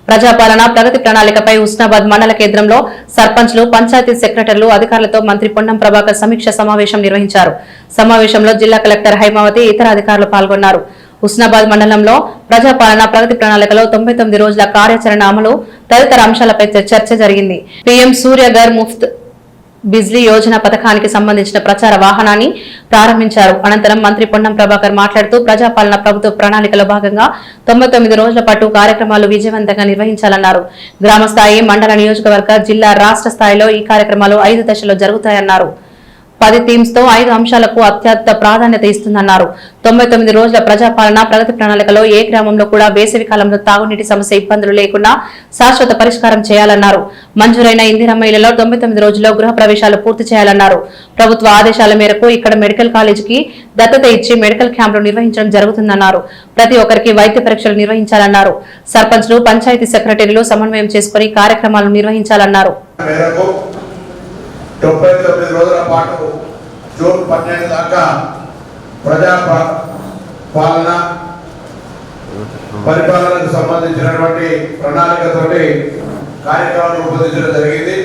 ప్రజాపాలన ప్రగతి ప్రణాళికపై హుస్నాబాద్ మండల కేంద్రంలో సర్పంచ్లు పంచాయతీ సెక్రటరీలు అధికారులతో మంత్రి పొన్నం ప్రభాకర్ సమీక్ష సమావేశం నిర్వహించారు. సమావేశంలో జిల్లా కలెక్టర్ హైమావతి ఇతర అధికారులు పాల్గొన్నారు. హుస్నాబాద్ మండలంలో ప్రజాపాలన ప్రగతి ప్రణాళికలో 99 రోజుల కార్యాచరణ అమలు తదితర అంశాలపై చర్చ జరిగింది. పీఎం సూర్యఘర్ ముఫ్త్ బిజ్లీ యోజన పథకానికి సంబంధించిన ప్రచార వాహనాన్ని ప్రారంభించారు. అనంతరం మంత్రి పొన్నం ప్రభాకర్ మాట్లాడుతూ ప్రజాపాలన ప్రభుత్వ ప్రణాళికలో భాగంగా 99 రోజుల పాటు కార్యక్రమాలు విజయవంతంగా నిర్వహించాలన్నారు. గ్రామ స్థాయి, మండల, నియోజకవర్గ, జిల్లా, రాష్ట్ర స్థాయిలో ఈ కార్యక్రమాలు 5 దశల్లో జరుగుతాయన్నారు. 10 థీమ్స్ తో 5 అంశాలకు అత్యంత ప్రాధాన్యత ఇస్తుందన్నారు. 99 రోజుల ప్రజాపాలన ప్రగతి ప్రణాళికలో ఏ గ్రామంలో కూడా వేసవి కాలంలో తాగునీటి సమస్య ఇబ్బందులు లేకుండా శాశ్వత పరిష్కారం చేయాలన్నారు. మంజూరైన ఇందిరమ్మ ఇళ్లలో 99 రోజుల్లో గృహ ప్రవేశాలు పూర్తి చేయాలన్నారు. ప్రభుత్వ ఆదేశాల మేరకు ఇక్కడ మెడికల్ కాలేజీకి దత్తత ఇచ్చి మెడికల్ క్యాంపులు నిర్వహించడం జరుగుతుందన్నారు. ప్రతి ఒక్కరికి వైద్య పరీక్షలు నిర్వహించాలన్నారు. సర్పంచ్లు, పంచాయతీ సెక్రటరీలు సమన్వయం చేసుకుని కార్యక్రమాలను నిర్వహించాలన్నారు. 99 రోజుల పాటు జూన్ 12 దాకా పరిపాలనకు సంబంధించినటువంటి ప్రణాళికతోటి కార్యక్రమాలు రూపొందించడం జరిగింది.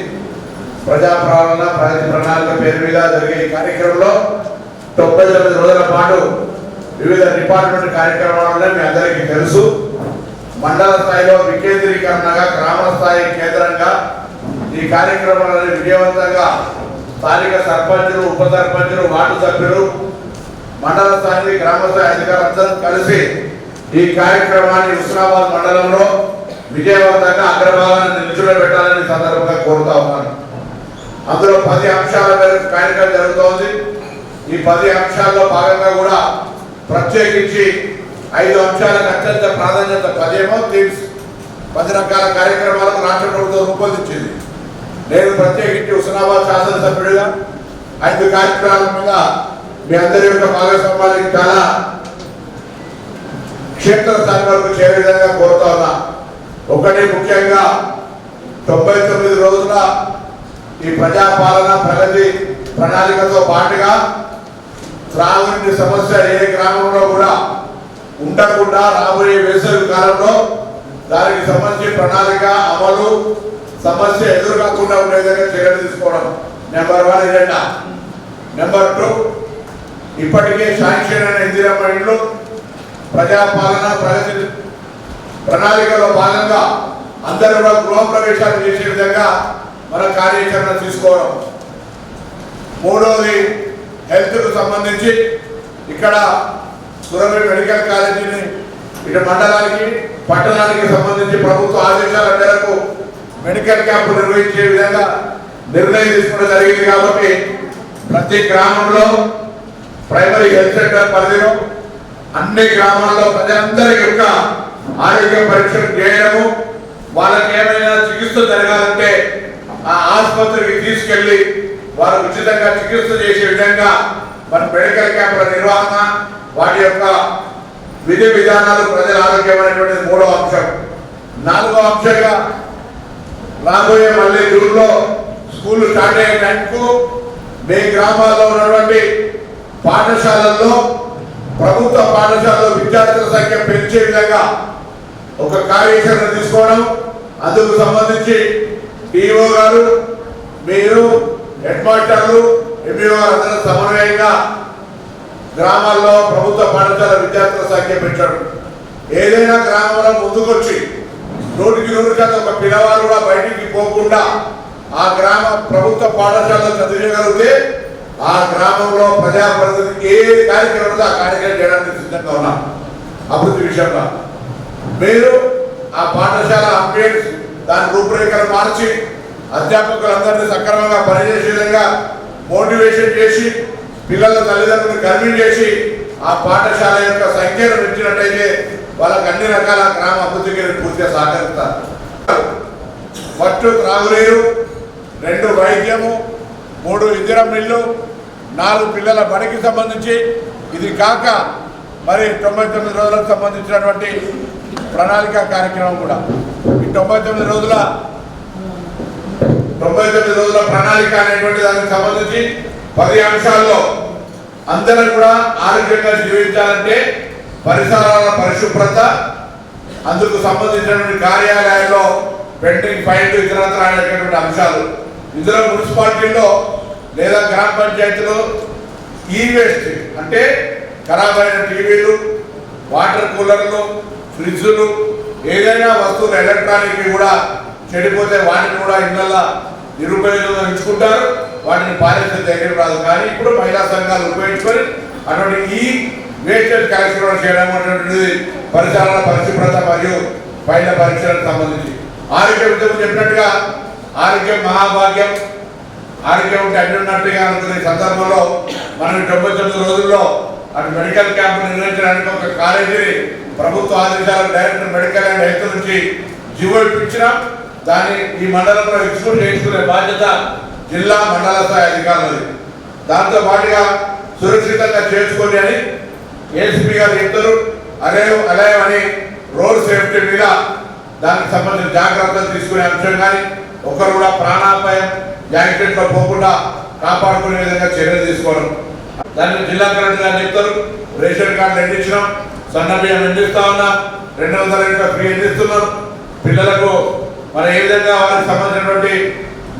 ప్రజాపాలన ప్రగతి ప్రణాళిక పేరు మీద జరిగే ఈ కార్యక్రమంలో 99 రోజుల పాటు వివిధ డిపార్ట్మెంట్ కార్యక్రమాలు మీ అందరికీ తెలుసు. మండల స్థాయిలో వికేంద్రీకరణగా, గ్రామ స్థాయి కేంద్రంగా ఈ కార్యక్రమాలను విజయవంతంగా స్థానిక సర్పంచులు, ఉప సర్పంచులు, వార్డు సభ్యులు, మండల స్థాయి, గ్రామ స్థాయి అధికారులందరూ కలిసి ఈ కార్యక్రమాన్ని హుస్నాబాద్ మండలంలో విజయవంతంగా అగ్రభాగాన్ని నిల్చుండబెట్టాలని సందర్భంగా కోరుతా ఉన్నాను. అందులో 10 అంశాల మేరకు కార్యక్రమం జరుగుతోంది. ఈ 10 అంశాల్లో భాగంగా కూడా ప్రత్యేకించి 5 అంశాలకు అత్యంత ప్రాధాన్యత 10 థీమ్స్ 10 రకాల కార్యక్రమాలకు రాష్ట్ర ప్రభుత్వం రూపొందించింది. నేను ప్రత్యేకించి హుస్నాబాద్ శాసనసభ్యుడిగా 5 కార్యక్రమాల మీద మీ అందరి యొక్క భాగస్వామ్యానికి చాలా క్షేత్ర స్థాయి వరకు చేరే విధంగా కోరుతా ఉన్నా. ఒకటి, ముఖ్యంగా 99 రోజుల ఈ ప్రజాపాలన ప్రగతి ప్రణాళికతో పాటుగా త్రాగునీటి సమస్య ఏ గ్రామంలో కూడా ఉండకుండా రాబోయే వేసవి కాలంలో దానికి సంబంధించి ప్రణాళిక అమలు, సమస్య ఎదురు కాకుండా ఉండే విధంగా చర్యలు తీసుకోవడం నెంబర్ 1 ఎజెండా. నెంబర్ 2, ఇప్పటికే శాంక్షన్ అయిన ఇందిరమ్మ ఇళ్ళు ప్రజాపాలన ప్రగతి ప్రణాళికలో భాగంగా అందరూ కూడా గృహ ప్రవేశాలు చేసే విధంగా మన కార్యాచరణ తీసుకోవడం. 3వది, హెల్త్కు సంబంధించి ఇక్కడ సురభి మెడికల్ కాలేజీని ఇటు మండలానికి, పట్టణానికి సంబంధించి ప్రభుత్వ ఆదేశాల మేరకు మెడికల్ క్యాంపు నిర్వహించే విధంగా నిర్ణయం తీసుకోవడం జరిగింది. కాబట్టి ప్రతి గ్రామంలో ప్రైమరీ హెల్త్ సెంటర్ పరిధిలో అన్ని గ్రామాల్లో ప్రజలందరి యొక్క ఆరోగ్య పరీక్షలు చేయడము, వాళ్ళకి ఏమైనా చికిత్స జరగాలంటే ఆ ఆసుపత్రికి తీసుకెళ్లి వారు ఉచితంగా చికిత్స చేసే విధంగా మన మెడికల్ క్యాంపుల నిర్వహణ, వాటి యొక్క విధి విధానాలు, ప్రజల ఆరోగ్యం అనేటువంటిది 3వ అంశం. 4వ అంశంగా రాబోయే మళ్ళీ జూన్లో స్కూల్ స్టార్ట్ అయ్యే టైంకు మీ గ్రామాల్లో ఉన్నటువంటి పాఠశాలల్లో, ప్రభుత్వ పాఠశాలలో విద్యార్థుల సంఖ్య పెంచే విధంగా ఒక కార్యాచరణ తీసుకోవడం. అందుకు సంబంధించి డిఓ గారు, మీరు, హెడ్ మాస్టర్లు, ఎంఈఓ గారు అందరూ సమన్వయంగా గ్రామాల్లో ప్రభుత్వ పాఠశాల విద్యార్థుల సంఖ్య పెంచడం. ఏదైనా గ్రామంలో ముందుకొచ్చి 100% ఒక పిల్లవారు కూడా బయటికి పోకుండా ఆ గ్రామ ప్రభుత్వ పాఠశాలలో చదివగలిగితే ఆ గ్రామంలో ప్రజాప్రతినిధికి ఏ కార్యక్రమం ఉందో ఆ కార్యక్రమం చేయడానికి సిద్ధంగా ఉన్నాం. అభివృద్ధి విషయంలో మీరు ఆ పాఠశాల అప్డేట్స్, దాని రూపురేఖలు మార్చి అధ్యాపకులందరినీ సక్రమంగా పనిచేసే విధంగా మోటివేషన్ చేసి, పిల్లల తల్లిదండ్రులను కన్విన్స్ చేసి ఆ పాఠశాల యొక్క సంఖ్యను పెంచినట్టయితే వాళ్ళకి అన్ని రకాల గ్రామ అభివృద్ధికి పూర్తిగా సహకరిస్తారు. 1 త్రాగునీరు, 2 వైద్యము, 3 ఇందిరమ్మ ఇల్లు, 4 పిల్లల బడికి సంబంధించి, ఇది కాక మరి 99 రోజులకు సంబంధించినటువంటి ప్రణాళిక కార్యక్రమం కూడా. ఈ 99 రోజుల ప్రణాళిక అనేటువంటి దానికి సంబంధించి 10 అంశాల్లో అందరూ కూడా ఆరోగ్యంగా జీవించాలంటే పరిసరాల పరిశుభ్రత, అందుకు సంబంధించినటువంటి కార్యాలయాల్లో పెండింగ్ ఫైళ్లు ఇతరత్ర అనేటువంటి అంశాలు. ఇందులో మున్సిపాలిటీల్లో లేదా గ్రామ పంచాయతీలో ఈ వేస్ట్ అంటే ఖరాబ్ అయిన టీవీలు, వాటర్ కూలర్లు, ఫ్రిడ్జ్లు, ఏదైనా వస్తువులు ఎలక్ట్రానిక్ కూడా చెడిపోతే వాటిని కూడా ఇళ్ళ నిరుపయోగించుకుంటారు, వాటిని పారేసే దగ్గర రాదు. కానీ ఇప్పుడు మహిళా సంఘాలు ఉపయోగించుకొని అటువంటి ఈ వేస్టేజ్ కలెక్షన్ చేయడం అనేటువంటిది పరిసరాల పరిశుభ్రత మరియు పైన పరీక్షలకు సంబంధించి. ఆరోగ్య ఉద్యమం చెప్పినట్టుగా ఆరోగ్యం మహాభాగ్యం, ఆరోగ్యం ఉంటే అన్ని ఉన్నట్టుగా అనుకునే సందర్భంలో మనం 99 రోజుల్లో అటు మెడికల్ క్యాంపు నిర్వహించడానికి ఒక కాలేజీని ప్రభుత్వ ఆదేశాల డైరెక్టర్ మెడికల్ అండ్ హెల్త్ నుంచి జీవో ఇప్పించినాం. దాన్ని ఈ మండలంలో ఎగ్జిక్యూట్ చేసుకునే బాధ్యత జిల్లా మండల స్థాయి అధికారులది. దాంతో పాటుగా సురక్షితంగా చేసుకోండి అని ఏసీపీ గారు చెప్తారు. అలాగే అని రోడ్ సేఫ్టీ మీద దానికి సంబంధించిన జాగ్రత్తలు తీసుకునే అంశం కానీ ఒకరు కూడా ప్రాణాపాయం యాక్సిడెంట్లో పోకుండా కాపాడుకునే విధంగా చర్యలు తీసుకోవడం. దాన్ని జిల్లా కలెక్టర్ గారు చెప్తారు. రేషన్ కార్డులు ఎండించినాం, సన్న బియ్యం ఎండిస్తా ఉన్నాం, 200 యూనిట్ల ఫ్రీ ఎండిస్తున్నాం. పిల్లలకు మరి ఏ విధంగా వారికి సంబంధించినటువంటి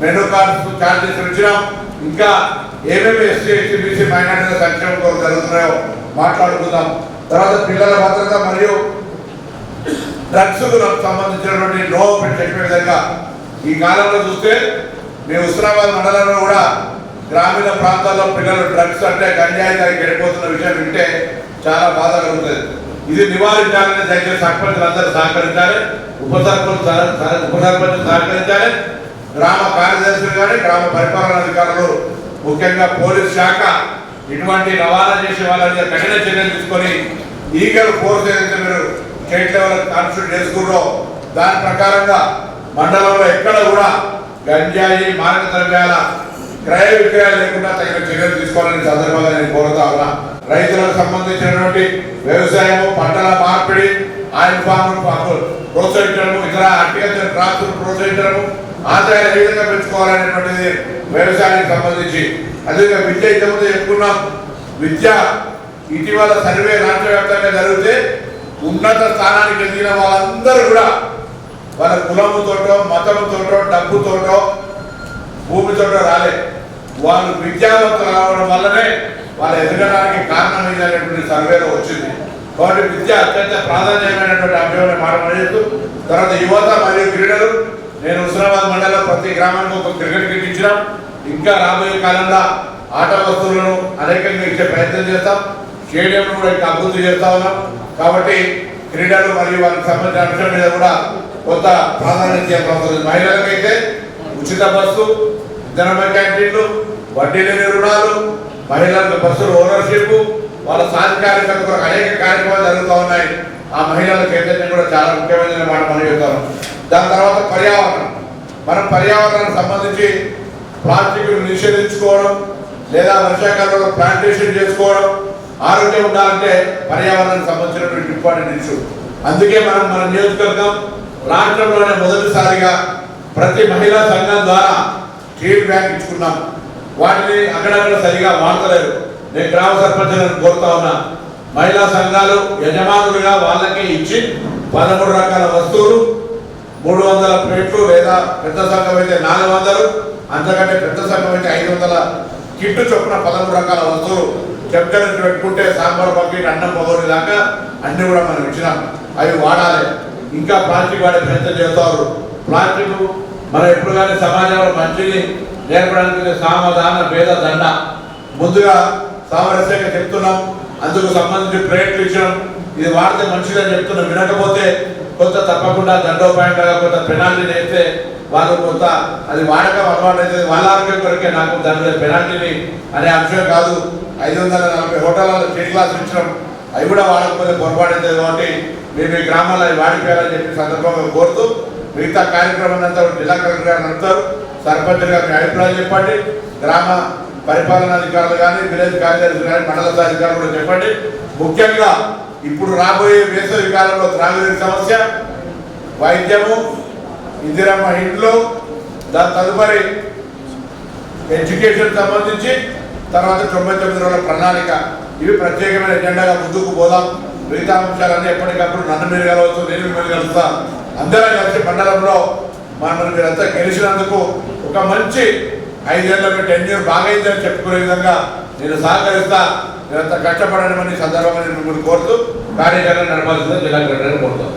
మెనూ కార్డ్స్ ఛార్జెస్ ఇచ్చినాం. ఇంకా ఏమేమి ఎస్సీ ఎస్టీ బీసీ మైనారిటీల సంక్షేమం కొరకు జరుగుతున్నాయో మాట్లాడుకుందాం. తర్వాత పిల్లల భద్రత మరియు డ్రగ్స్ సంబంధించినటువంటి నో చెప్పే విధంగా ఈ కాలంలో చూస్తే మీ హుస్నాబాద్ మండలంలో కూడా గ్రామీణ ప్రాంతాల్లో పిల్లలు డ్రగ్స్ అంటే గంజాయి తాగి గడిపోతున్న విషయం వింటే చాలా బాధ కలుగుతుంది. ఇది నివారించాలని దయచేసి సర్పంచులు అందరూ సహకరించాలి, ఉప సర్పంచులు సహకరించాలి, గ్రామ కార్యదర్శులు కానీ గ్రామ పరిపాలన అధికారులు ముఖ్యంగా పోలీస్ శాఖ ఇటువంటి రవాణా చేసే వాళ్ళని కఠిన చర్యలు తీసుకొని ఈగల్ ఫోర్స్ ఏదైతే మీరు స్టేట్ లెవెల్ కాన్స్టిట్యూట్ చేసుకున్నారో దాని ప్రకారంగా మండలంలో ఎక్కడ కూడా గంజాయి మారక ద్రవ్యాల క్రయ విక్రయాలు లేకుండా తగిన చర్యలు తీసుకోవాలని సందర్భంగా నేను కోరుతా ఉన్నా. రైతులకు సంబంధించినటువంటి వ్యవసాయము, పంటల మార్పిడి, ఆయిల్ ఫార్మ్ ప్రోత్సహించడము, ఇతర హార్టికల్చర్ క్రాప్స్ ప్రోత్సహించడము, ఆదాయాలు ఏ విధంగా పెంచుకోవాలనేటువంటిది వ్యవసాయానికి సంబంధించి. అదేవిధంగా విద్య ఇంతకుముందు చెప్పుకున్నాం. విద్య ఇటీవల సర్వే రాష్ట్ర వ్యాప్తంగా జరిగితే ఉన్నత స్థానానికి ఎదిగిన వాళ్ళందరూ కూడా వాళ్ళ కులముతోటో మతముతోటో డబ్బుతోటో భూమితోటో రాలే. వాళ్ళు విద్యావంతులు రావడం వల్లనే వాళ్ళు ఎదగడానికి కారణం అనేటువంటి సర్వేలో వచ్చింది. కాబట్టి విద్య అత్యంత ప్రాధాన్యమైనటువంటి అంశంలో మాట్లాడుతూ తర్వాత యువత మరియు క్రీడలు. నేను హుస్నాబాద్ మండలంలో ప్రతి గ్రామానికి ఒక క్రికెట్ కిట్ ఇచ్చినాం. ఇంకా రాబోయే కాలంలో ఆట వస్తువులను అనేకంగా ఇచ్చే ప్రయత్నం చేస్తాం. స్టేడియం కూడా ఇంకా అభివృద్ధి చేస్తా ఉన్నాం. కాబట్టి క్రీడలు మరియు వారికి సంబంధించిన అంశం మీద కూడా కొంత ప్రాధాన్యత ఇవ్వాల్సి. మహిళలకైతే ఉచిత బస్సు, ఇంధన క్యాంటీన్లు, వడ్డీ లేని రుణాలు, మహిళలకు బస్సులు ఓనర్షిప్, వాళ్ళ సాధికారికత కొరకు అనేక కార్యక్రమాలు జరుగుతూ ఉన్నాయి. ఆ మహిళల చైతన్యం కూడా చాలా ముఖ్యమైన మాట మనం చెప్తాను. దాని తర్వాత పర్యావరణం. మనం పర్యావరణానికి సంబంధించి ప్లాస్టిక్ నిషేధించుకోవడం లేదా వర్షాకాలంలో ప్లాంటేషన్ చేసుకోవడం. ఆరోగ్యం ఉండాలంటే పర్యావరణానికి సంబంధించినటువంటి ఇంపార్టెంట్ ఇష్యూ. అందుకే మనం మన నియోజకవర్గం రాష్ట్రంలోనే మొదటిసారిగా ప్రతి మహిళా సంఘం ద్వారా స్టీల్ బ్యాంక్ ఇచ్చుకున్నాం. వాటిని అక్కడక్కడ సరిగా వాడతలేరు. నేను గ్రామ సర్పంచులను కోరుతా ఉన్నా, మహిళా సంఘాలు యజమానులుగా వాళ్ళకే ఇచ్చి 13 రకాల వస్తువులు, 300 ప్లేట్లు లేదా పెద్ద సంఘం అయితే 400, అంతకంటే పెద్ద సంఘం అయితే 500 కిట్టు చొప్పున 13 రకాల వస్తువులు చెప్తలు పెట్టుకుంటే సాంబార్ బకెట్, అన్నం పగోని దాకా అన్ని కూడా మనం ఇచ్చినాం. అవి వాడాలి. ఇంకా ప్లాస్టిక్ వాడే ప్రయత్నం చేస్తారు. ప్లాస్టిక్ మనం ఎప్పుడు కానీ సమాజంలో మంచిని నేర్పడానికి సామధాన భేద దండ ముందుగా సామరస్యంగా చెప్తున్నాం. అందుకు సంబంధించి ప్లేట్లు ఇచ్చినాం. ఇది వాడితే మంచిదని చెప్తున్నాం. వినకపోతే కొంత తప్పకుండా దండోపాయంగా కొంత పెనాల్టీ వేస్తే వాళ్ళు కొంత అది వాడకం అలవాటు అవుతుంది. వాళ్ళ ఆరోగ్యం కొరకే నాకు దాని మీద పెనాల్టీని అనే అంశం కాదు. 540 హోటళ్ళలో స్టేట్ క్లాస్ ఇచ్చినాం. అవి కూడా వాడకపోతే పొరపాటు అవుతుంది. కాబట్టి మీరు మీ గ్రామాల్లో అవి వాడిపోయాలని చెప్పి సందర్భంగా కోరుతూ మిగతా కార్యక్రమం అంతా జిల్లా కలెక్టర్ గారు నడుపుతారు. సర్పంచ్ గారు మీ అభిప్రాయం చెప్పండి. గ్రామ పరిపాలనా అధికారులు కానీ, విలేజ్ కార్యదర్శులు కానీ, మండల స్థాయి అధికారులు కూడా చెప్పండి. ముఖ్యంగా ఇప్పుడు రాబోయే వేసవి కాలంలో త్రాగునీటి సమస్య, వైద్యము, ఇందిరమ్మ ఇంట్లో, దాని తదుపరి ఎడ్యుకేషన్ సంబంధించి, తర్వాత 99 రోజుల ప్రణాళిక, ఇవి ప్రత్యేకమైన ఎజెండాగా ముందుకు పోదాం. మిగతా అంశాలన్నీ ఎప్పటికప్పుడు నన్ను మీరు కలవచ్చు, నేను మిమ్మల్ని కలుస్తా. అందరం కలిసి మండలంలో మీరంతా గెలిచినందుకు ఒక మంచి 5 ఏళ్ళ మీ టెన్యూర్ బాగైందని చెప్పుకునే విధంగా నేను సహకరిస్తా. మీరంతా కష్టపడమని సందర్భంగా నేను మిమ్మల్ని కోరుతూ కార్యక్రమం నడపాల్సిందిగా జిల్లా కలెక్టర్ కోరుతాను.